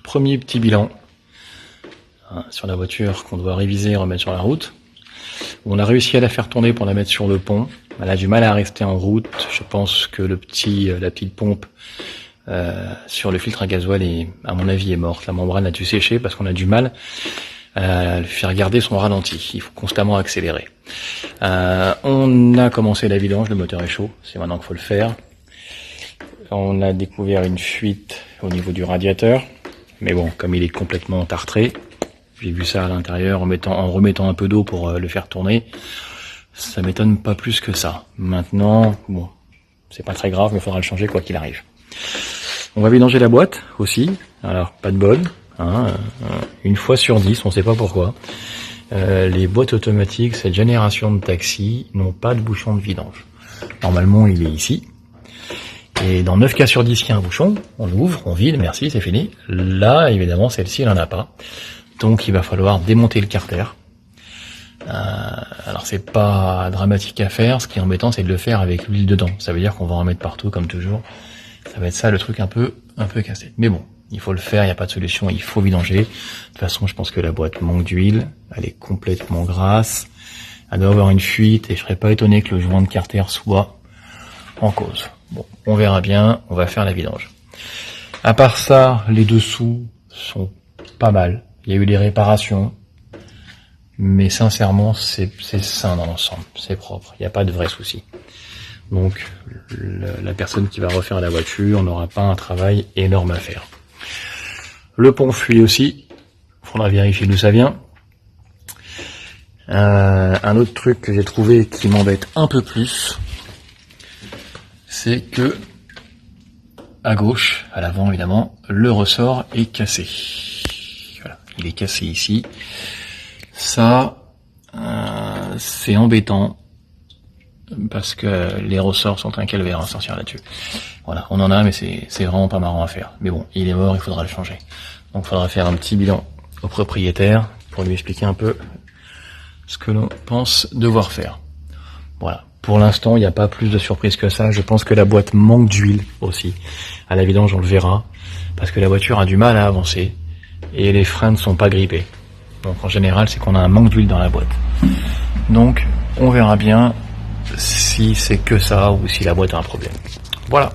Premier petit bilan sur la voiture qu'on doit réviser et remettre sur la route. On a réussi à la faire tourner pour la mettre sur le pont. Elle a du mal à rester en route. Je pense que la petite pompe sur le filtre à gasoil à mon avis, est morte. La membrane a dû sécher parce qu'on a du mal à faire garder son ralenti. Il faut constamment accélérer. On a commencé la vidange, le moteur est chaud. C'est maintenant qu'il faut le faire. On a découvert une fuite au niveau du radiateur. Mais bon, comme il est complètement tartré, j'ai vu ça à l'intérieur en remettant un peu d'eau pour le faire tourner. Ça m'étonne pas plus que ça. Maintenant, bon, c'est pas très grave, mais il faudra le changer quoi qu'il arrive. On va vidanger la boîte aussi. Alors, pas de bol. Une fois sur 10, on sait pas pourquoi. Les boîtes automatiques, cette génération de taxi, n'ont pas de bouchon de vidange. Normalement, il est ici. Et dans 9 cas sur 10, il y a un bouchon. On l'ouvre, on vide, merci, c'est fini. Là, évidemment, celle-ci, elle en a pas. Donc, il va falloir démonter le carter. Alors, c'est pas dramatique à faire. Ce qui est embêtant, c'est de le faire avec l'huile dedans. Ça veut dire qu'on va en mettre partout, comme toujours. Ça va être ça, le truc un peu cassé. Mais bon, il faut le faire, il n'y a pas de solution, il faut vidanger. De toute façon, je pense que la boîte manque d'huile. Elle est complètement grasse. Elle doit avoir une fuite et je serais pas étonné que le joint de carter soit en cause. Bon, on verra bien, on va faire la vidange. À part ça, les dessous sont pas mal. Il y a eu des réparations. Mais sincèrement, c'est sain dans l'ensemble. C'est propre. Il n'y a pas de vrai souci. Donc, la personne qui va refaire la voiture n'aura pas un travail énorme à faire. Le pont fuit aussi. Il faudra vérifier d'où ça vient. Un autre truc que j'ai trouvé qui m'embête un peu plus, c'est que à gauche, à l'avant évidemment, le ressort est cassé. Voilà, il est cassé ici. Ça, c'est embêtant parce que les ressorts sont un calvaire à sortir là-dessus. Voilà, on en a, mais c'est vraiment pas marrant à faire. Mais bon, il est mort, il faudra le changer. Donc, il faudra faire un petit bilan au propriétaire pour lui expliquer un peu ce que l'on pense devoir faire. Voilà. Pour l'instant, il n'y a pas plus de surprise que ça. Je pense que la boîte manque d'huile aussi. À la vidange, on le verra. Parce que la voiture a du mal à avancer. Et les freins ne sont pas grippés. Donc en général, c'est qu'on a un manque d'huile dans la boîte. Donc, on verra bien si c'est que ça ou si la boîte a un problème. Voilà.